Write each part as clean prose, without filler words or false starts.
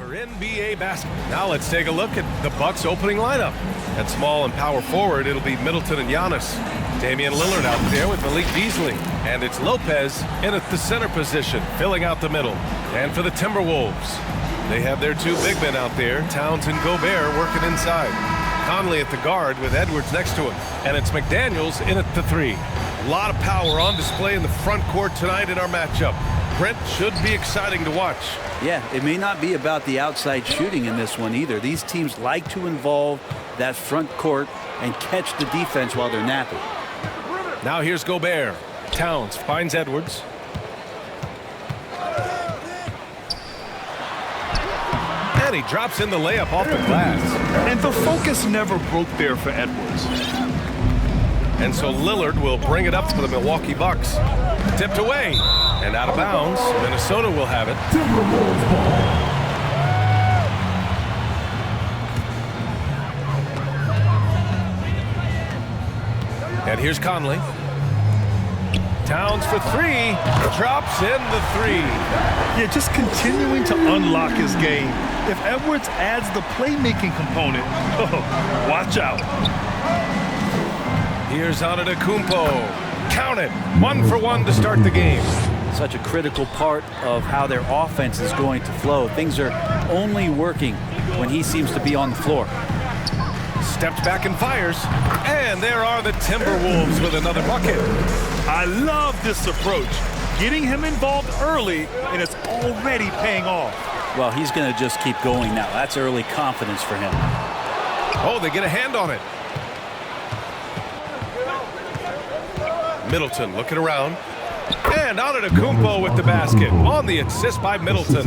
for NBA basketball. Now let's take a look at the Bucks opening lineup. At small and power forward, it'll be Middleton and Giannis. Damian Lillard out there with Malik Beasley. And it's Lopez in at the center position, filling out the middle. And for the Timberwolves, they have their two big men out there, Towns and Gobert, working inside. Conley at the guard with Edwards next to him. And it's McDaniels in at the three. A lot of power on display in the front court tonight in our matchup. Brent, should be exciting to watch. Yeah, it may not be about the outside shooting in this one either. These teams like to involve that front court and catch the defense while they're napping. Now here's Gobert. Towns finds Edwards. And he drops in the layup off the glass. And the focus never broke there for Edwards. And so Lillard will bring it up for the Milwaukee Bucks. Tipped away and out of bounds. Minnesota will have it. And here's Conley. Towns for three. Drops in the three. Yeah, just continuing to unlock his game. If Edwards adds the playmaking component, oh, watch out. Here's Antetokounmpo. Count it. 1 for 1 to start the game. Such a critical part of how their offense is going to flow. Things are only working when he seems to be on the floor. Steps back and fires. And there are the Timberwolves with another bucket. I love this approach. Getting him involved early, and it's already paying off. Well, he's going to just keep going now. That's early confidence for him. Oh, they get a hand on it. Middleton looking around. And Antetokounmpo with the basket. On the assist by Middleton.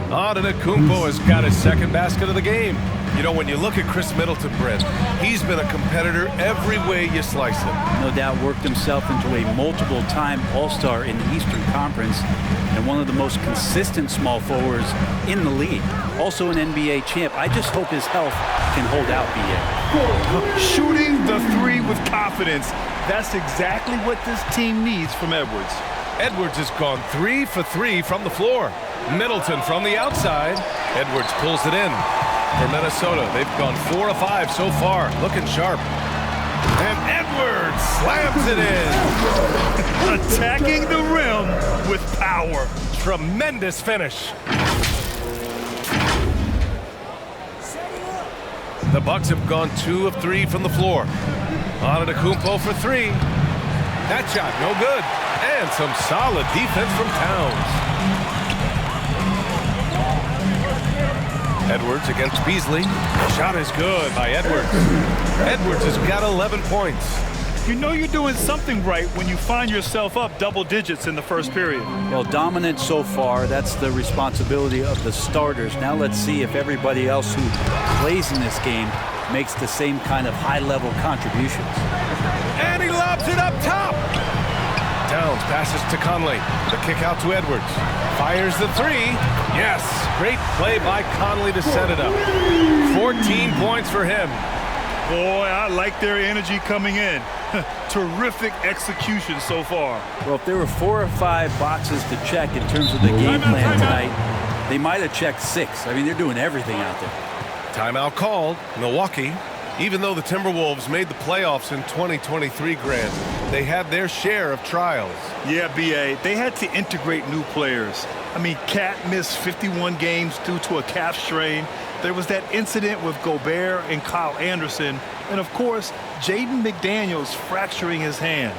Antetokounmpo has got his second basket of the game. You know, when you look at Chris Middleton, Brent, he's been a competitor every way you slice it. No doubt worked himself into a multiple-time All-Star in the Eastern Conference and one of the most consistent small forwards in the league. Also an NBA champ. I just hope his health can hold out, B.A. Shooting the three with confidence. That's exactly what this team needs from Edwards. Edwards has gone 3 for 3 from the floor. Middleton from the outside. Edwards pulls it in. For Minnesota, they've gone 4 of 5 so far, looking sharp. And Edwards slams it in. Attacking the rim with power. Tremendous finish. The Bucks have gone 2 of 3 from the floor. Antetokounmpo for 3. That shot, no good. And some solid defense from Towns. Edwards against Beasley. Shot is good by Edwards. Edwards has got 11 points. You know you're doing something right when you find yourself up double digits in the first period. Well, dominant so far. That's the responsibility of the starters. Now let's see if everybody else who plays in this game makes the same kind of high-level contributions. And he lobs it up top. Towns passes to Conley. The kick out to Edwards. Fires the three. Yes, great play by Conley to set it up. 14 points for him. Boy, I like their energy coming in. Terrific execution so far. Well, if there were 4 or 5 boxes to check in terms of the game plan tonight, they might have checked 6. I mean, they're doing everything out there. Timeout called. Milwaukee. Even though the Timberwolves made the playoffs in 2023, Grant, they had their share of trials. Yeah, B.A., they had to integrate new players. I mean, Cat missed 51 games due to a calf strain. There was that incident with Gobert and Kyle Anderson. And, of course, Jaden McDaniels fracturing his hand.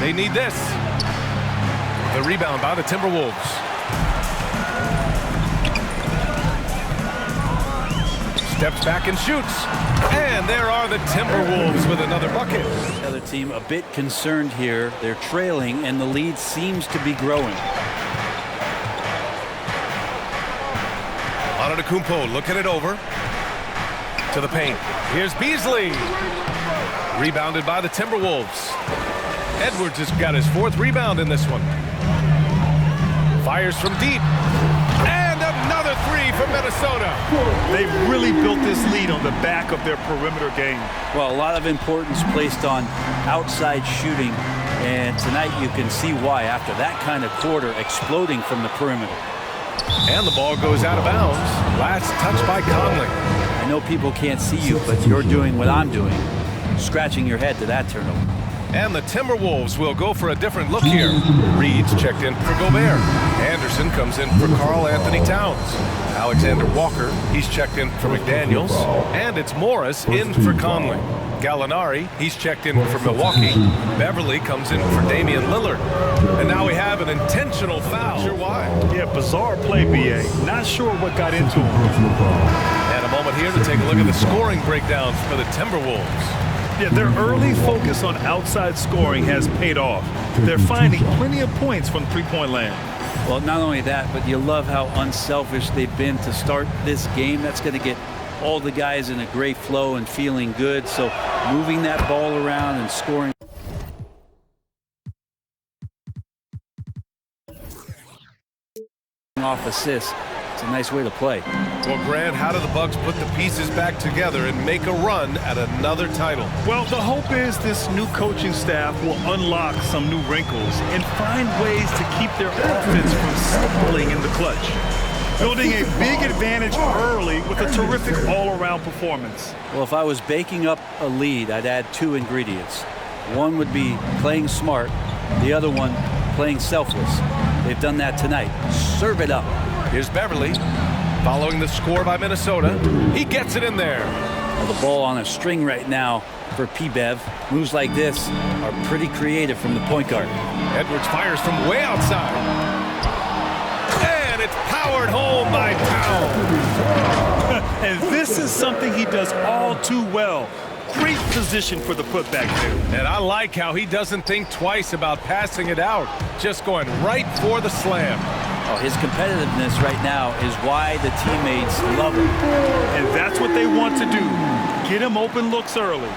They need this. The rebound by the Timberwolves. Steps back and shoots. And there are the Timberwolves with another bucket. The other team a bit concerned here. They're trailing, and the lead seems to be growing. Antetokounmpo looking it over to the paint. Here's Beasley. Rebounded by the Timberwolves. Edwards has got his 4th rebound in this one. Fires from deep. And another 3 for Minnesota. They've really built this lead on the back of their perimeter game. Well, a lot of importance placed on outside shooting, and tonight you can see why after that kind of quarter, exploding from the perimeter. And the ball goes out of bounds. Last touch by Conley. I know people can't see you, but you're doing what I'm doing, scratching your head to that turnover. And the Timberwolves will go for a different look here. Reed's checked in for Gobert. Anderson comes in for Karl Anthony Towns. Alexander Walker, he's checked in for McDaniels. And it's Morris in for Conley. Gallinari, he's checked in for Milwaukee. Beverly comes in for Damian Lillard. And now we have an intentional foul. Sure why. Yeah, bizarre play, B.A. Not sure what got into him. And a moment here to take a look at the scoring breakdowns for the Timberwolves. Yeah, their early focus on outside scoring has paid off. They're finding plenty of points from three-point land. Well, not only that, but you love how unselfish they've been to start this game. That's going to get all the guys in a great flow and feeling good. So moving that ball around and scoring. Off assists. It's a nice way to play. Well, Grant, how do the Bucks put the pieces back together and make a run at another title? Well, the hope is this new coaching staff will unlock some new wrinkles and find ways to keep their offense from stumbling in the clutch. Building a big advantage early with a terrific all-around performance. Well, if I was baking up a lead, I'd add 2 ingredients. One would be playing smart. The other one, playing selfless. They've done that tonight. Serve it up. Here's Beverly, following the score by Minnesota. He gets it in there. Well, the ball on a string right now for P-Bev. Moves like this are pretty creative from the point guard. Edwards fires from way outside. And it's powered home by Towns. And this is something he does all too well. Great position for the putback there. And I like how he doesn't think twice about passing it out. Just going right for the slam. Oh, his competitiveness right now is why the teammates love him. And that's what they want to do. Get him open looks early.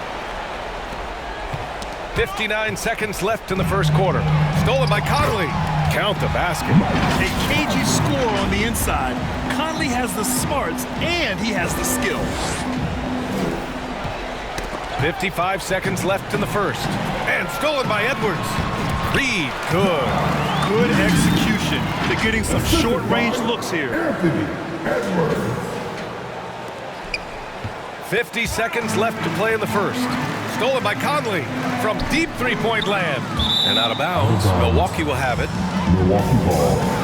59 seconds left in the first quarter. Stolen by Conley. Count the basket. A cagey score on the inside. Conley has the smarts and he has the skill. 55 seconds left in the first. And stolen by Edwards. Reed, good. Good execution. They're getting some short-range looks here. 50 seconds left to play in the first. Stolen by Conley from deep three-point land. And out of bounds. Milwaukee will have it. Milwaukee ball.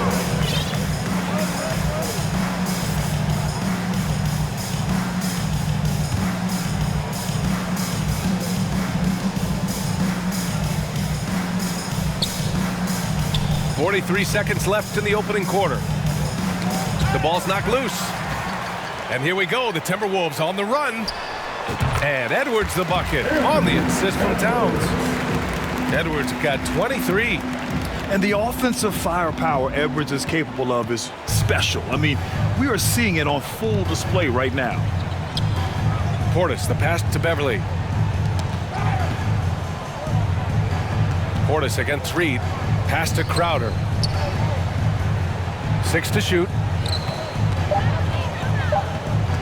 .43 seconds left in the opening quarter. The ball's knocked loose. And here we go, the Timberwolves on the run. And Edwards the bucket on the assist from Towns. Edwards got 23. And the offensive firepower Edwards is capable of is special. I mean, we are seeing it on full display right now. Portis, the pass to Beverly. Portis against Reed. Pass to Crowder. 6 to shoot.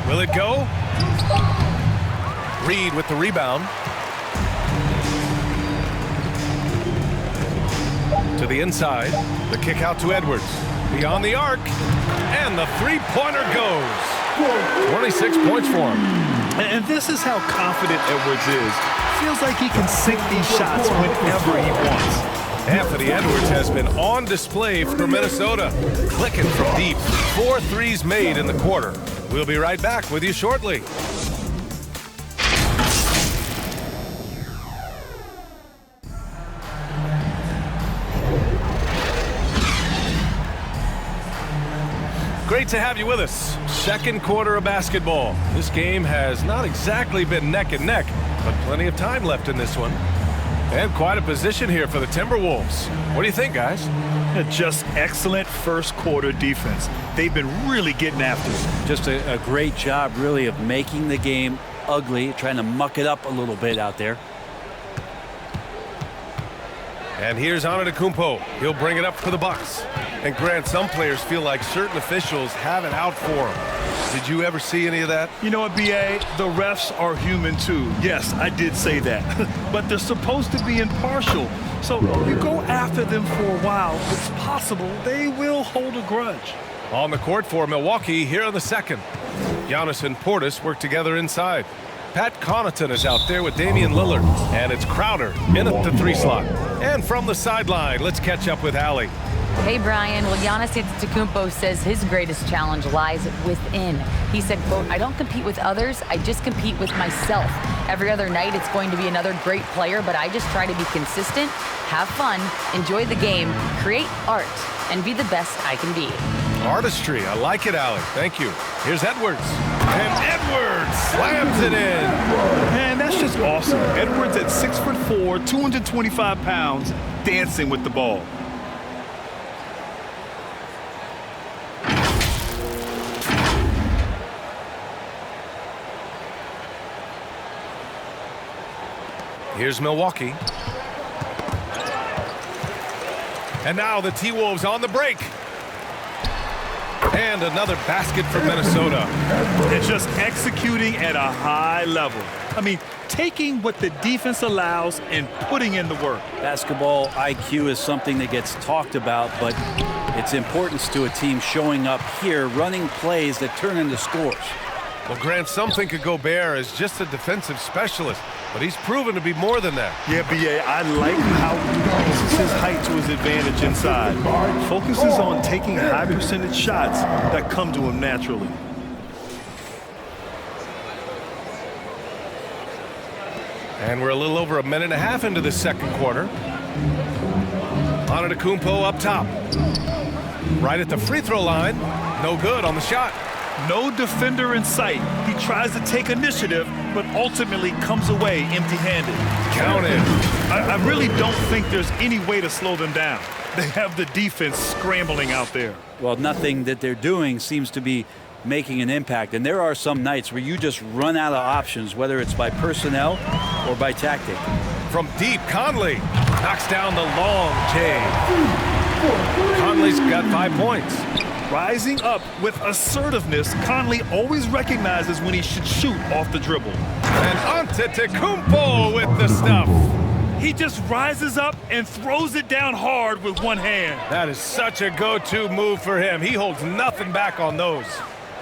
Will it go? Reed with the rebound. To the inside. The kick out to Edwards. Beyond the arc. And the three-pointer goes. 26 points for him. And this is how confident Edwards is. Feels like he can sink these shots whenever he wants. Anthony Edwards has been on display for Minnesota. Clicking from deep. 4 threes made in the quarter. We'll be right back with you shortly. Great to have you with us. Second quarter of basketball. This game has not exactly been neck and neck, but plenty of time left in this one. And quite a position here for the Timberwolves. What do you think, guys? Just excellent first quarter defense. They've been really getting after it. Just a great job, really, of making the game ugly, trying to muck it up a little bit out there. And here's Antetokounmpo. He'll bring it up for the Bucks. And Grant, some players feel like certain officials have it out for them. Did you ever see any of that? You know what, B.A.? The refs are human too. Yes, I did say that. But they're supposed to be impartial. So you go after them for a while, it's possible they will hold a grudge. On the court for Milwaukee here in the second. Giannis and Portis work together inside. Pat Connaughton is out there with Damian Lillard. And it's Crowder in at the 3 slot. And from the sideline, let's catch up with Allie. Hey, Brian. Well, Giannis Antetokounmpo says his greatest challenge lies within. He said, quote, "I don't compete with others. I just compete with myself. Every other night it's going to be another great player, but I just try to be consistent, have fun, enjoy the game, create art, and be the best I can be." Artistry. I like it, Allie. Thank you. Here's Edwards. And Edwards slams it in. Man, that's just awesome. Edwards at 6'4", 225 pounds, dancing with the ball. Here's Milwaukee. And now the T-Wolves on the break. And another basket for Minnesota. And just executing at a high level. I mean, taking what the defense allows and putting in the work. Basketball IQ is something that gets talked about, but its importance to a team showing up here, running plays that turn into scores. Well, Grant, some think of Gobert as just a defensive specialist, but he's proven to be more than that. Yeah, B.A., I like how he uses his height to his advantage inside. Focuses on taking high percentage shots that come to him naturally. And we're a little over a minute and a half into the second quarter. Antetokounmpo up top. Right at the free throw line. No good on the shot. No defender in sight. He tries to take initiative, but ultimately comes away empty-handed. Counted. I really don't think there's any way to slow them down. They have the defense scrambling out there. Well, nothing that they're doing seems to be making an impact. And there are some nights where you just run out of options, whether it's by personnel or by tactic. From deep, Conley knocks down the long J. Conley's got 5 points. Rising up with assertiveness, Conley always recognizes when he should shoot off the dribble. And Antetokounmpo with the stuff. He just rises up and throws it down hard with one hand. That is such a go-to move for him. He holds nothing back on those.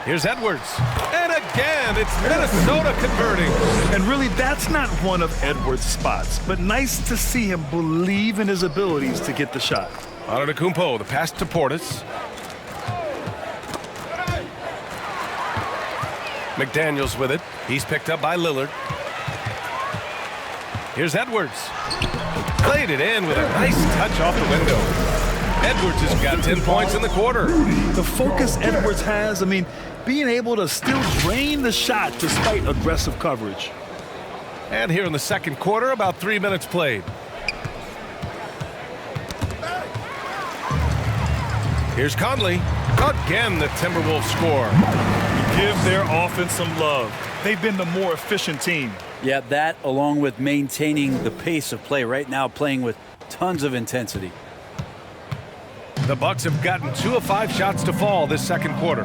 Here's Edwards. And again, it's Minnesota converting. And really, that's not one of Edwards' spots, but nice to see him believe in his abilities to get the shot. Antetokounmpo, the pass to Portis. McDaniels with it. He's picked up by Lillard. Here's Edwards. Played it in with a nice touch off the window. Edwards has got 10 points in the quarter. The focus Edwards has, I mean, being able to still drain the shot despite aggressive coverage. And here in the second quarter, about 3 minutes played. Here's Conley. Again, the Timberwolves score. Give their offense some love. They've been the more efficient team. Yeah, that along with maintaining the pace of play right now, playing with tons of intensity. The Bucks have gotten 2 of 5 shots to fall this second quarter.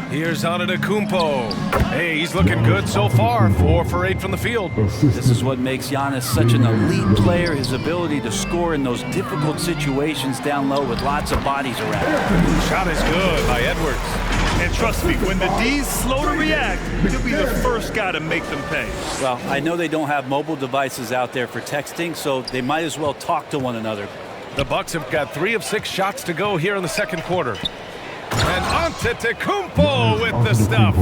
Here's Antetokounmpo. Hey, he's looking good so far. 4 for 8 from the field. This is what makes Giannis such an elite player, his ability to score in those difficult situations down low with lots of bodies around. Shot is good by Edwards. And trust me, when the D's slow to react, he'll be the first guy to make them pay. Well, I know they don't have mobile devices out there for texting, so they might as well talk to one another. The Bucks have got 3 of 6 shots to go here in the second quarter. And Antetokounmpo with the stuff.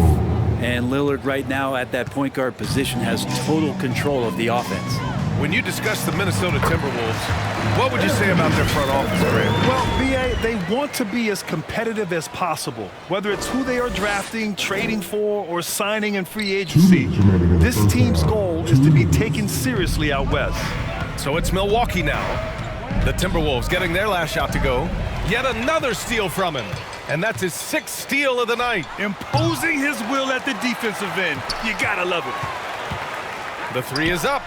And Lillard right now at that point guard position has total control of the offense. when you discuss the Minnesota Timberwolves, what would you say about their front office, Grant? Well, B.A., they want to be as competitive as possible, whether it's who they are drafting, trading for, or signing in free agency. This team's goal is to be taken seriously out west. So it's Milwaukee now. The Timberwolves getting their last shot to go. Yet another steal from him. And that's his 6th steal of the night. Imposing his will at the defensive end. You gotta love it. The 3 is up.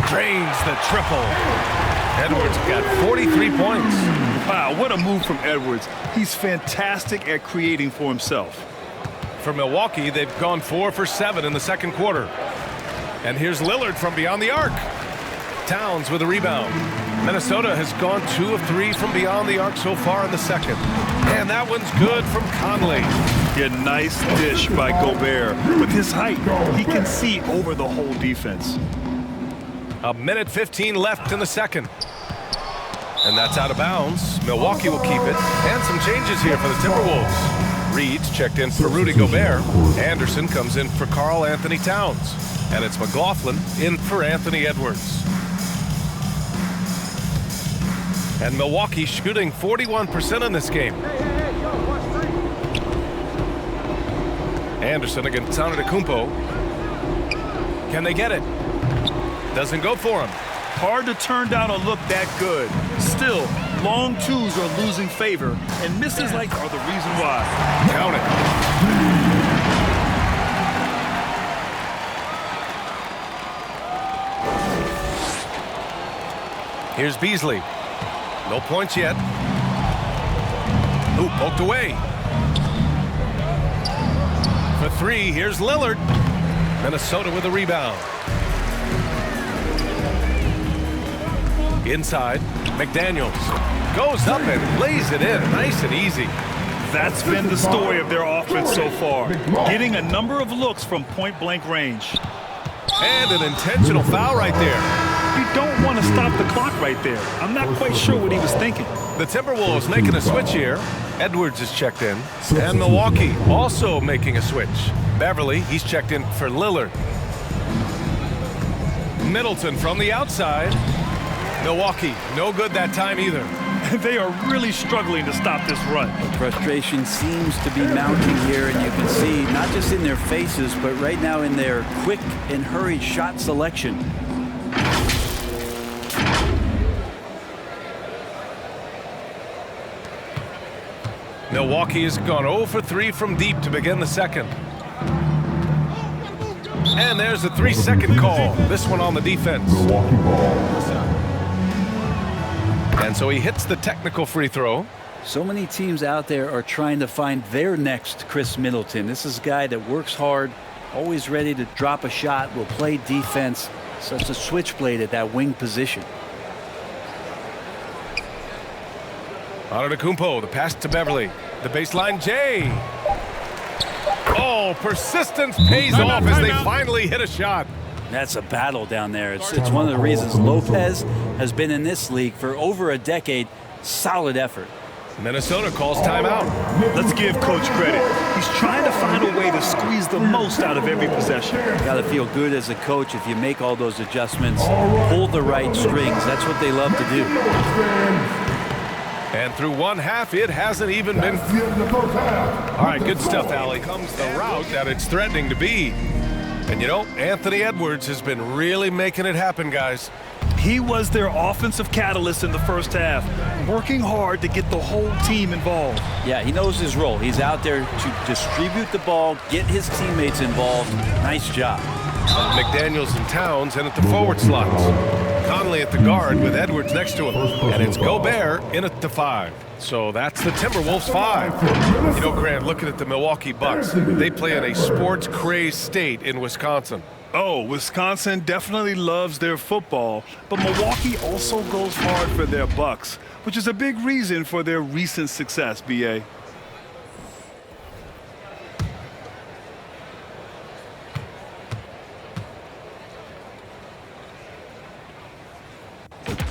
Drains the triple. Edwards got 43 points. Wow, what a move from Edwards. He's fantastic at creating for himself. For Milwaukee, they've gone 4 for 7 in the second quarter. And here's Lillard from beyond the arc. Towns with a rebound. Minnesota has gone 2 of 3 from beyond the arc so far in the second. And that one's good from Conley. Yeah, nice dish by Gobert. With his height, he can see over the whole defense. A minute 15 left in the second. And that's out of bounds. Milwaukee will keep it. And some changes here for the Timberwolves. Reed's checked in for Rudy Gobert. Anderson comes in for Karl Anthony Towns. And it's McLaughlin in for Anthony Edwards. And Milwaukee shooting 41% in this game. Anderson against Antetokounmpo. Can they get it? Doesn't go for him. Hard to turn down a look that good. Still, long twos are losing favor, and misses like are the reason why. Count it. Here's Beasley. No points yet. Ooh, poked away. For 3, here's Lillard. Minnesota with a rebound. Inside, McDaniels goes up and lays it in, nice and easy. That's been the story of their offense so far, getting a number of looks from point-blank range. And an intentional foul right there. You don't want to stop the clock right there. I'm not quite sure what he was thinking. The Timberwolves making a switch here. Edwards is checked in. And Milwaukee also making a switch. Beverly, he's checked in for Lillard. Middleton from the outside. Milwaukee, no good that time either. They are really struggling to stop this run. Frustration seems to be mounting here, and you can see not just in their faces, but right now in their quick and hurried shot selection. Milwaukee has gone 0 for 3 from deep to begin the second. And there's a 3-second call. This one on the defense. And so he hits the technical free throw. So many teams out there are trying to find their next Chris Middleton. This is a guy that works hard, always ready to drop a shot, will play defense, such a switchblade at that wing position. Antetokounmpo, the pass to Beverly. The baseline, Jay. Oh, persistence pays off as they finally hit a shot. That's a battle down there. It's one of the reasons Lopez has been in this league for over a decade. Solid effort. Minnesota calls timeout. Let's give Coach credit. He's trying to find a way to squeeze the most out of every possession. Got to feel good as a coach if you make all those adjustments, pull the right strings. That's what they love to do. And through one half, it hasn't even been. All right, good stuff, Allie. Comes the route that it's threatening to be. And you know, Anthony Edwards has been really making it happen, guys. He was their offensive catalyst in the first half, working hard to get the whole team involved. Yeah, he knows his role. He's out there to distribute the ball, get his teammates involved. Nice job. McDaniels and Towns in at the forward slots. Conley at the guard with Edwards next to him. And it's Gobert in at the 5. So that's the Timberwolves 5. You know, Grant, looking at the Milwaukee Bucks, they play in a sports-crazed state in Wisconsin. Oh, Wisconsin definitely loves their football, but Milwaukee also goes hard for their Bucks, which is a big reason for their recent success, B.A.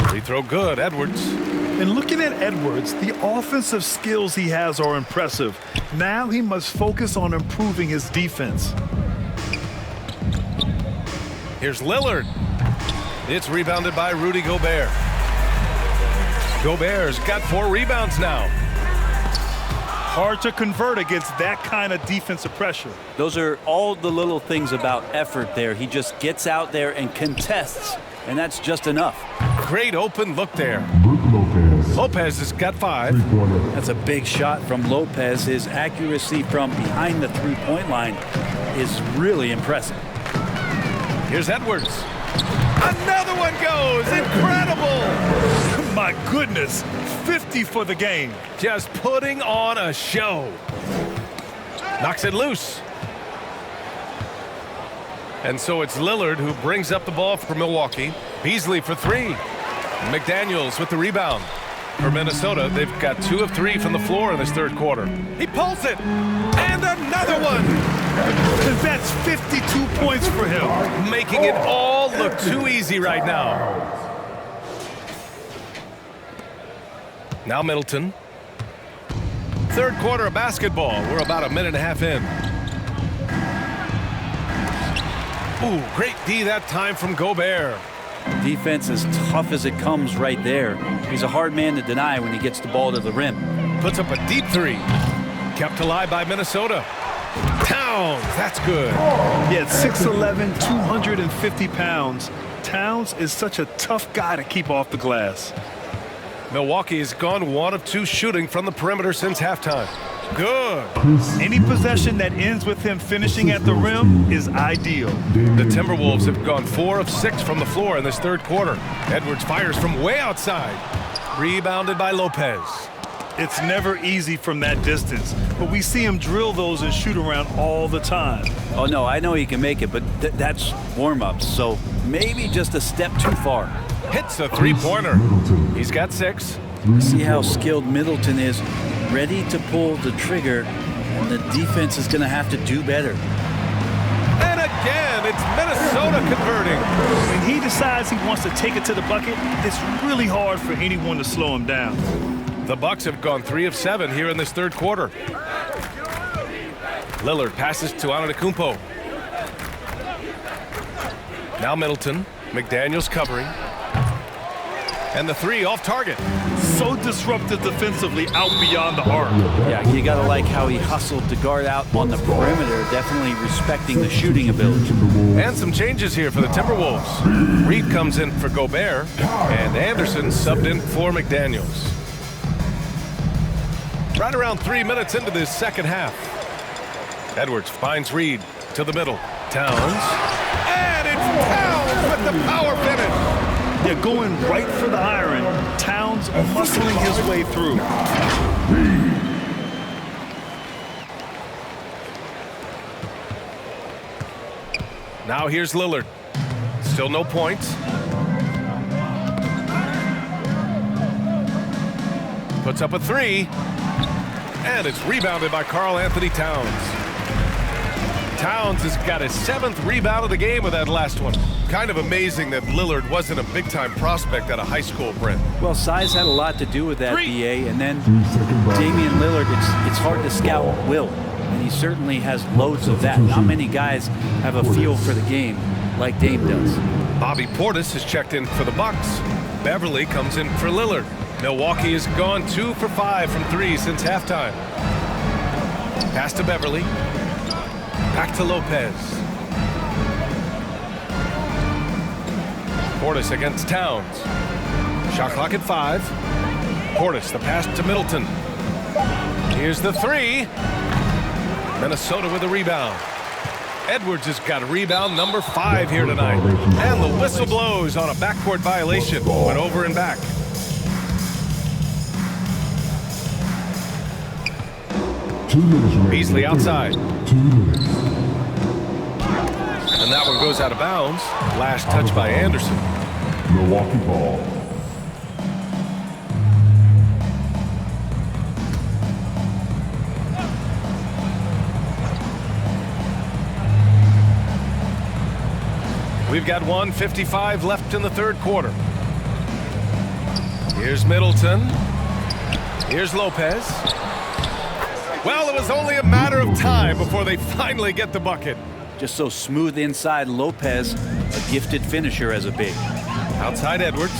Free throw good, Edwards. And looking at Edwards, the offensive skills he has are impressive. Now he must focus on improving his defense. Here's Lillard. It's rebounded by Rudy Gobert. Gobert's got 4 rebounds now. Hard to convert against that kind of defensive pressure. Those are all the little things about effort there. He just gets out there and contests, and that's just enough. Great open look there. Brook Lopez. Lopez has got 5. Three-pointer. That's a big shot from Lopez. His accuracy from behind the three-point line is really impressive. Here's Edwards. Another one goes. Incredible. My goodness, 50 for the game. Just putting on a show. Knocks it loose. And so it's Lillard who brings up the ball for Milwaukee. Beasley for 3. McDaniels with the rebound. For Minnesota, they've got 2 of 3 from the floor in this third quarter. He pulls it. And another one. That's 52 points for him. Making it all look too easy right now. Now Middleton. Third quarter of basketball. We're about a minute and a half in. Ooh, great D that time from Gobert. Defense as tough as it comes right there. He's a hard man to deny when he gets the ball to the rim. Puts up a deep 3. Kept alive by Minnesota. Towns, that's good. Yeah, 6'11", 250 pounds. Towns is such a tough guy to keep off the glass. Milwaukee has gone 1 of 2 shooting from the perimeter since halftime. Good. Any possession that ends with him finishing at the rim is ideal. The Timberwolves have gone 4 of 6 from the floor in this third quarter. Edwards fires from way outside. Rebounded by Lopez. It's never easy from that distance, but we see him drill those and shoot around all the time. Oh, no, I know he can make it, but that's warm-ups, so maybe just a step too far. Hits a 3-pointer. He's got 6. See how skilled Middleton is, ready to pull the trigger, and the defense is going to have to do better. And again, it's Minnesota converting. When he decides he wants to take it to the bucket, it's really hard for anyone to slow him down. The Bucks have gone 3 of 7 here in this third quarter. Lillard passes to Antetokounmpo. Now Middleton. McDaniels covering. And the 3 off target. So disruptive defensively out beyond the arc. Yeah, you got to like how he hustled to guard out on the perimeter, definitely respecting the shooting ability. And some changes here for the Timberwolves. Reed comes in for Gobert, and Anderson subbed in for McDaniels. Right around 3 minutes into this second half. Edwards finds Reed to the middle. Towns. And it's Towns with the power finish. They're going right for the iron. Towns muscling his way through. Now here's Lillard. Still no points. Puts up a 3. And it's rebounded by Karl-Anthony Towns. Towns has got his 7th rebound of the game with that last one. Kind of amazing that Lillard wasn't a big-time prospect out of high school, Brent. Well, size had a lot to do with that, BA, and then Damian Lillard, it's hard to scout will, and he certainly has loads of that. Not many guys have a feel for the game like Dame does. Bobby Portis has checked in for the Bucks. Beverly comes in for Lillard. Milwaukee has gone 2 for 5 from 3 since halftime. Pass to Beverly. Back to Lopez. Portis against Towns. Shot clock at 5. Portis, the pass to Middleton. Here's the 3. Minnesota with a rebound. Edwards has got rebound number 5 here tonight. And the whistle blows on a backcourt violation. Went over and back. Beasley outside. 2 minutes. And that one goes out of bounds. Last touch by Anderson. Milwaukee ball. We've got 1:55 left in the third quarter. Here's Middleton. Here's Lopez. Well, it was only a matter of time before they finally get the bucket. Just so smooth inside. Lopez, a gifted finisher as a big. Outside Edwards.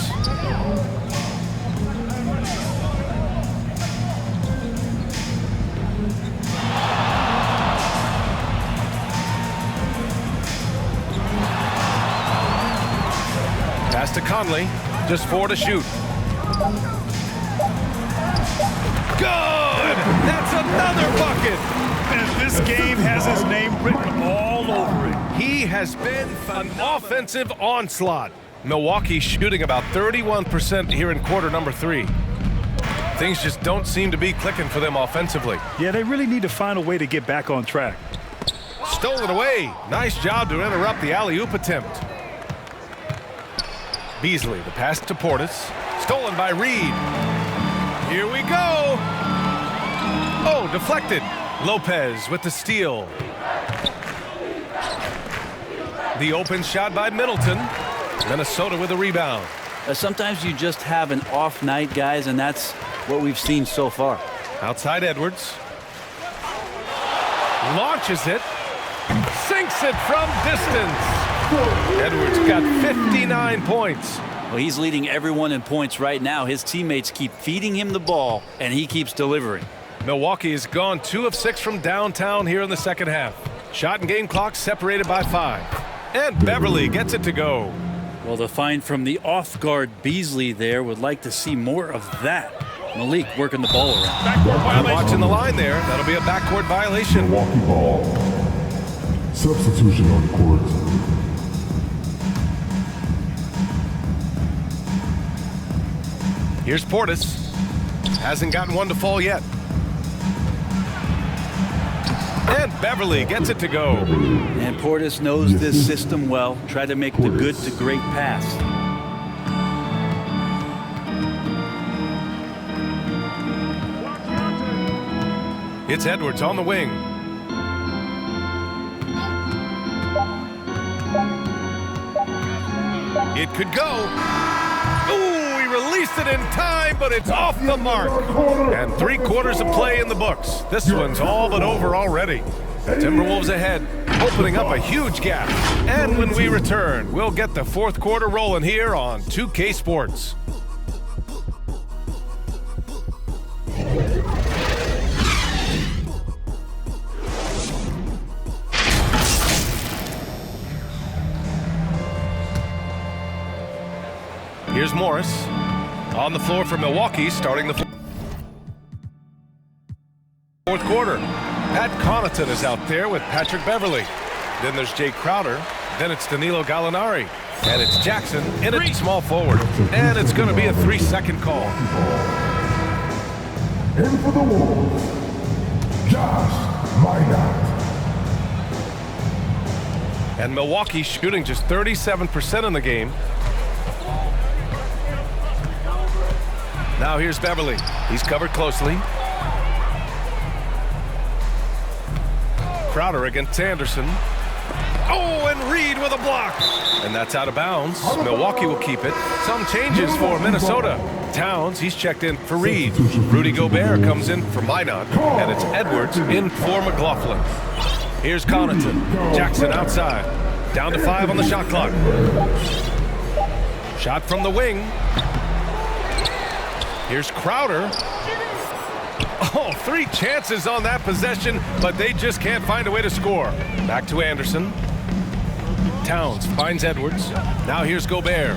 Pass to Conley. Just 4 to shoot. Good! That's another bucket! And this game has his name written all over it. He has been an offensive onslaught. Milwaukee shooting about 31% here in quarter number 3. Things just don't seem to be clicking for them offensively. Yeah, they really need to find a way to get back on track. Stolen away. Nice job to interrupt the alley-oop attempt. Beasley, the pass to Portis. Stolen by Reed. Here we go. Oh, deflected. Lopez with the steal. The open shot by Middleton. Minnesota with a rebound. Sometimes you just have an off night, guys, and that's what we've seen so far. Outside Edwards. Launches it. Sinks it from distance. Edwards got 59 points. Well, he's leading everyone in points right now. His teammates keep feeding him the ball, and he keeps delivering. Milwaukee has gone 2 of 6 from downtown here in the second half. Shot and game clock separated by 5. And Beverly gets it to go. Well, the find from the off-guard Beasley there would like to see more of that. Malik working the ball around. Watching the line there. That'll be a backcourt violation. Milwaukee ball. Substitution on court. Here's Portis. Hasn't gotten one to fall yet. And Beverly gets it to go. And Portis knows this system well. Try to make the good to great pass. It's Edwards on the wing. It could go. Ooh, he released it in time, but it's off the mark. And 3 quarters of play in the books. This one's all but over already. Timberwolves ahead, opening up a huge gap. And when we return, we'll get the 4th quarter rolling here on 2K Sports. Here's Morris on the floor for Milwaukee, starting the 4th quarter. Pat Connaughton is out there with Patrick Beverly. Then there's Jay Crowder. Then it's Danilo Gallinari. And it's Jackson in at small forward. And it's going to be a 3-second call. In for the Wolves, Josh Minott. And Milwaukee shooting just 37% in the game. Now here's Beverly. He's covered closely. Crowder against Anderson. Oh, and Reed with a block. And that's out of bounds. Milwaukee will keep it. Some changes for Minnesota. Towns, he's checked in for Reed. Rudy Gobert comes in for Minott. And it's Edwards in for McLaughlin. Here's Connaughton. Jackson outside. Down to 5 on the shot clock. Shot from the wing. Here's Crowder. Oh, 3 chances on that possession, but they just can't find a way to score. Back to Anderson. Towns finds Edwards. Now here's Gobert.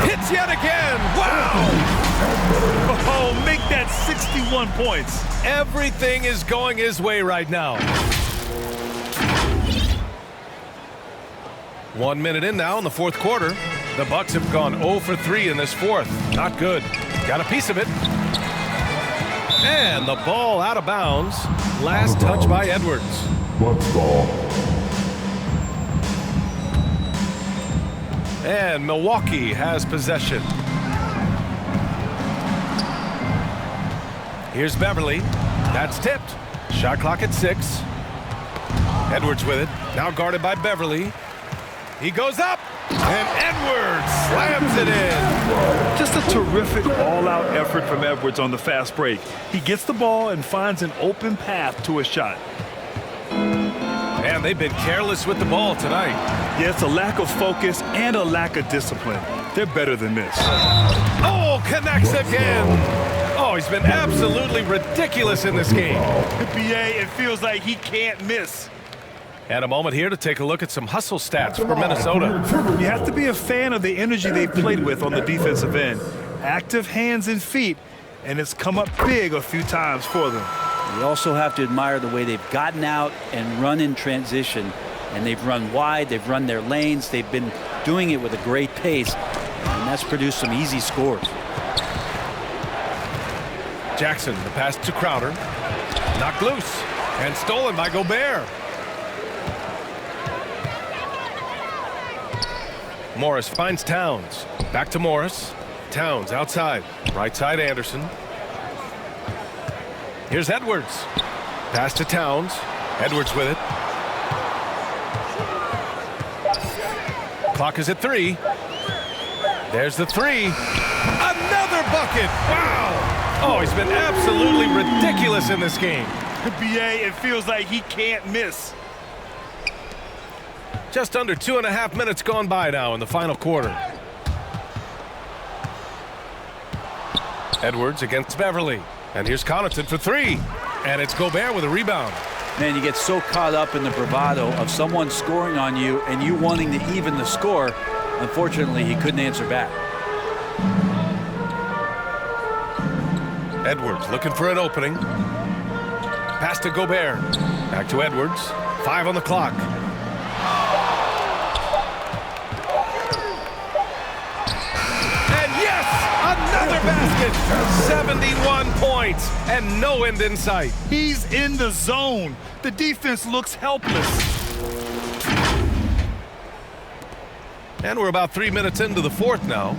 Hits yet again. Wow! Oh, make that 61 points. Everything is going his way right now. 1 minute in now in the 4th quarter. The Bucks have gone 0 for 3 in this 4th. Not good. Got a piece of it. And the ball out of bounds. Last touch by Edwards. Bucks ball. And Milwaukee has possession. Here's Beverly. That's tipped. Shot clock at 6. Edwards with it. Now guarded by Beverly. He goes up. And Edwards slams it in. Just a terrific all-out effort from Edwards on the fast break. He gets the ball and finds an open path to a shot. And And they've been careless with the ball tonight. Yeah, it's a lack of focus and a lack of discipline. They're better than this. Oh, connects again. Oh, he's been absolutely ridiculous in this game. BA, it feels like he can't miss. And a moment here to take a look at some hustle stats for Minnesota. You have to be a fan of the energy they've played with on the defensive end. Active hands and feet, and it's come up big a few times for them. You also have to admire the way they've gotten out and run in transition. And they've run wide, they've run their lanes, they've been doing it with a great pace, and that's produced some easy scores. Jackson, the pass to Crowder. Knocked loose and stolen by Gobert. Morris finds Towns. Back to Morris. Towns outside. Right side Anderson. Here's Edwards. Pass to Towns. Edwards with it. Clock is at 3. There's the 3. Another bucket. Wow. Oh, he's been absolutely ridiculous in this game. BA, it feels like he can't miss. Just under 2.5 minutes gone by now in the final quarter. Edwards against Beverly. And here's Connaughton for 3. And it's Gobert with a rebound. Man, you get so caught up in the bravado of someone scoring on you and you wanting to even the score. Unfortunately, he couldn't answer back. Edwards looking for an opening. Pass to Gobert. Back to Edwards. 5 on the clock. And yes! Another basket! 71 points and no end in sight. He's in the zone. The defense looks helpless. And we're about 3 minutes into the fourth now.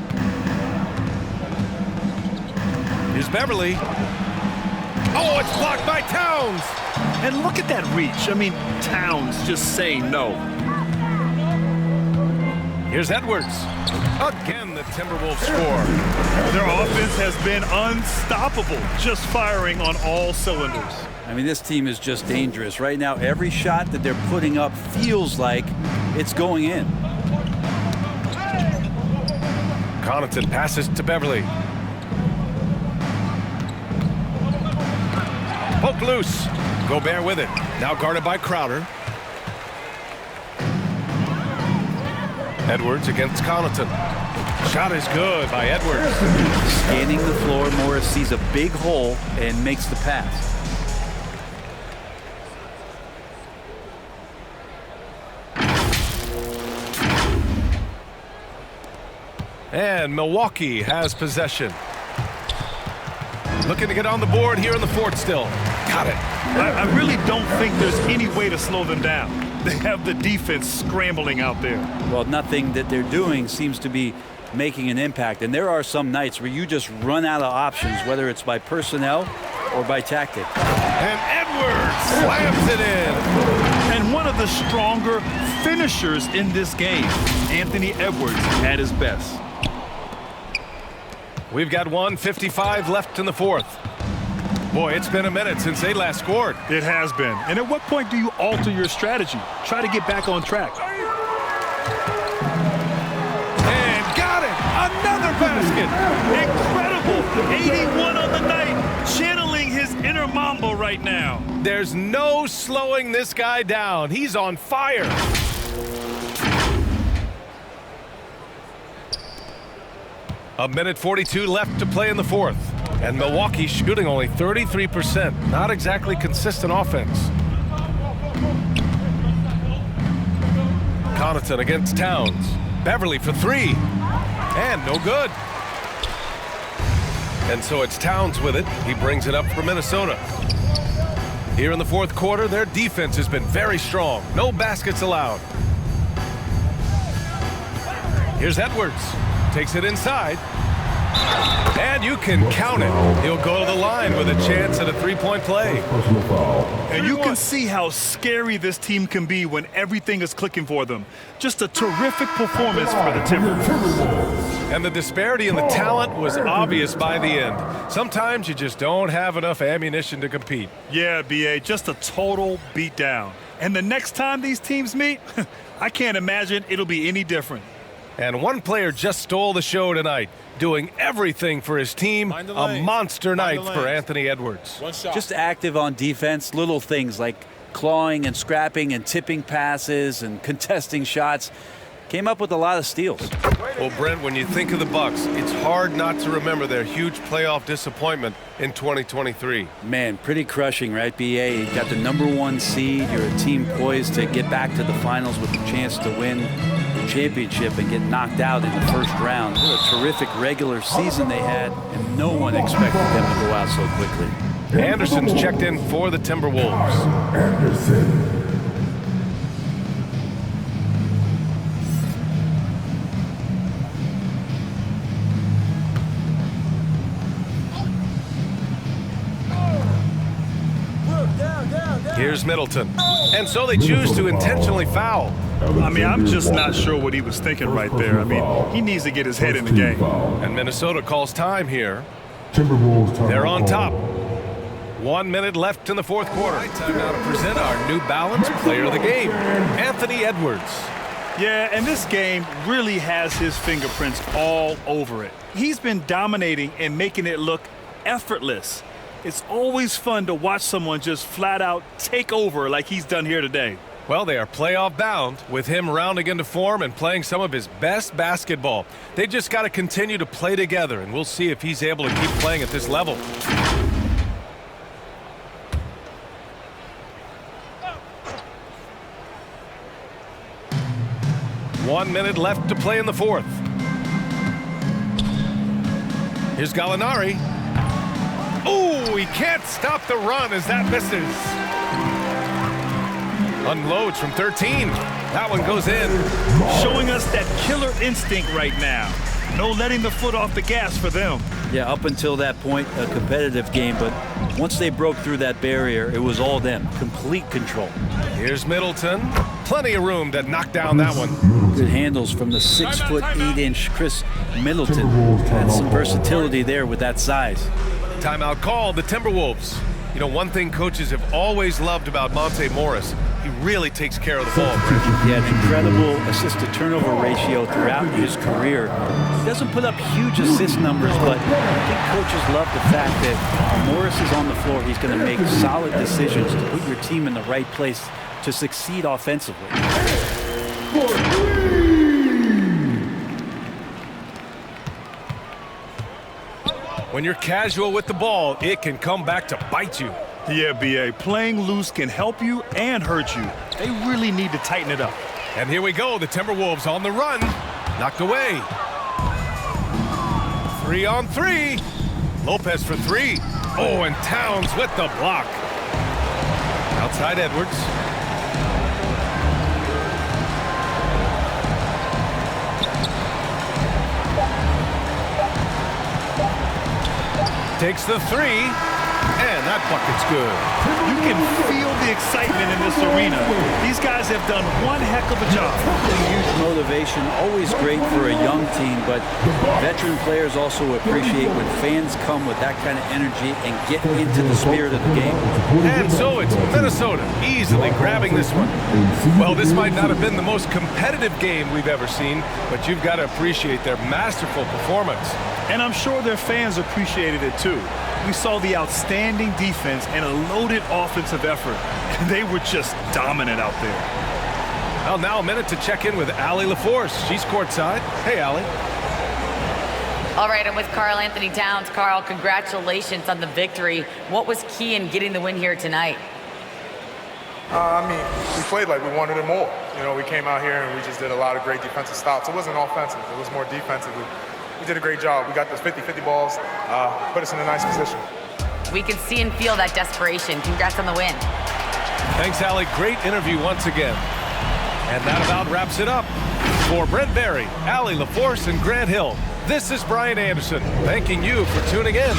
Here's Beverly. Oh, it's blocked by Towns. And look at that reach. I mean, Towns just saying no. Here's Edwards. Again, the Timberwolves score. Their offense has been unstoppable, just firing on all cylinders. I mean, this team is just dangerous. Right now, every shot that they're putting up feels like it's going in. Connaughton passes to Beverly. Poke loose. Gobert with it. Now guarded by Crowder. Edwards against Connaughton. Shot is good by Edwards. Scanning the floor, Morris sees a big hole and makes the pass. And Milwaukee has possession. Looking to get on the board here in the fourth still. Got it. I really don't think there's any way to slow them down. They have the defense scrambling out there. Well, nothing that they're doing seems to be making an impact. And there are some nights where you just run out of options, whether it's by personnel or by tactic. And Edwards slams it in. And one of the stronger finishers in this game, Anthony Edwards, at his best. We've got 1:55 left in the fourth. Boy, it's been a minute since they last scored. It has been. And at what point do you alter your strategy? Try to get back on track. And got it! Another basket! Incredible! 81 on the night. Channeling his inner Mamba right now. There's no slowing this guy down. He's on fire. A minute 42 left to play in the fourth. And Milwaukee shooting only 33%. Not exactly consistent offense. Connaughton against Towns. Beverly for 3. And no good. And so it's Towns with it. He brings it up for Minnesota. Here in the fourth quarter, their defense has been very strong. No baskets allowed. Here's Edwards. Takes it inside. And you can count it. He'll go to the line with a chance at a three-point play. And you can see how scary this team can be when everything is clicking for them. Just a terrific performance for the Timberwolves. And the disparity in the talent was obvious by the end. Sometimes you just don't have enough ammunition to compete. Yeah, BA, just a total beatdown. And the next time these teams meet, I can't imagine it'll be any different. And one player just stole the show tonight, doing everything for his team. A monster night for Anthony Edwards. Just active on defense, little things like clawing and scrapping and tipping passes and contesting shots. Came up with a lot of steals. Well, Brent, when you think of the Bucks, it's hard not to remember their huge playoff disappointment in 2023. Man, pretty crushing, right, BA? You got the #1 seed. You're a team poised to get back to the finals with a chance to win the championship and get knocked out in the first round. What a terrific regular season they had, and no one expected them to go out so quickly. Anderson's checked in for the Timberwolves. Anderson. Here's Middleton. And so they choose to intentionally foul. I mean, I'm just not sure what he was thinking right there. I mean, he needs to get his head in the game. And Minnesota calls time here. Timberwolves time. They're on top. 1 minute left in the fourth quarter. Time now to present our New Balance player of the game, Anthony Edwards. Yeah, and this game really has his fingerprints all over it. He's been dominating and making it look effortless. It's always fun to watch someone just flat out take over like he's done here today. Well, they are playoff bound with him rounding into form and playing some of his best basketball. They just got to continue to play together, and we'll see if he's able to keep playing at this level. One minute left to play in the fourth. Here's Gallinari. Oh, he can't stop the run as that misses. Unloads from 13. That one goes in. Showing us that killer instinct right now. No letting the foot off the gas for them. Yeah, up until that point, a competitive game, but once they broke through that barrier, it was all them. Complete control. Here's Middleton. Plenty of room to knock down that one. Good handles from the 6'8" Chris Middleton. Had some versatility there with that size. Timeout called, the Timberwolves. You know, one thing coaches have always loved about Monte Morris, he really takes care of the ball. He had an incredible assist-to-turnover ratio throughout his career. He doesn't put up huge assist numbers, but I think coaches love the fact that when Morris is on the floor, he's going to make solid decisions to put your team in the right place to succeed offensively. When you're casual with the ball, it can come back to bite you. Yeah, B.A., playing loose can help you and hurt you. They really need to tighten it up. And here we go, the Timberwolves on the run. Knocked away. 3-on-3. Lopez for three. Oh, and Towns with the block. Outside Edwards. Takes the three, and that bucket's good. You can feel the excitement in this arena. These guys have done one heck of a job. Huge motivation, always great for a young team, but veteran players also appreciate when fans come with that kind of energy and get into the spirit of the game. And so it's Minnesota easily grabbing this one. Well, this might not have been the most competitive game we've ever seen, but you've got to appreciate their masterful performance. And I'm sure their fans appreciated it too. We saw the outstanding defense and a loaded offensive effort, and they were just dominant out there. Well, now a minute to check in with Allie LaForce. She's courtside. Hey, Allie. All right, I'm with Karl Anthony Towns. Karl, congratulations on the victory. What was key in getting the win here tonight? We played like we wanted it more. You know, we came out here and we just did a lot of great defensive stops. It wasn't offensive. It was more defensive. We did a great job. We got those 50-50 balls, put us in a nice position. We can see and feel that desperation. Congrats on the win. Thanks, Allie. Great interview once again. And that about wraps it up. For Brent Barry, Allie LaForce, and Grant Hill, this is Brian Anderson, thanking you for tuning in.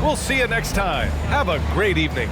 We'll see you next time. Have a great evening.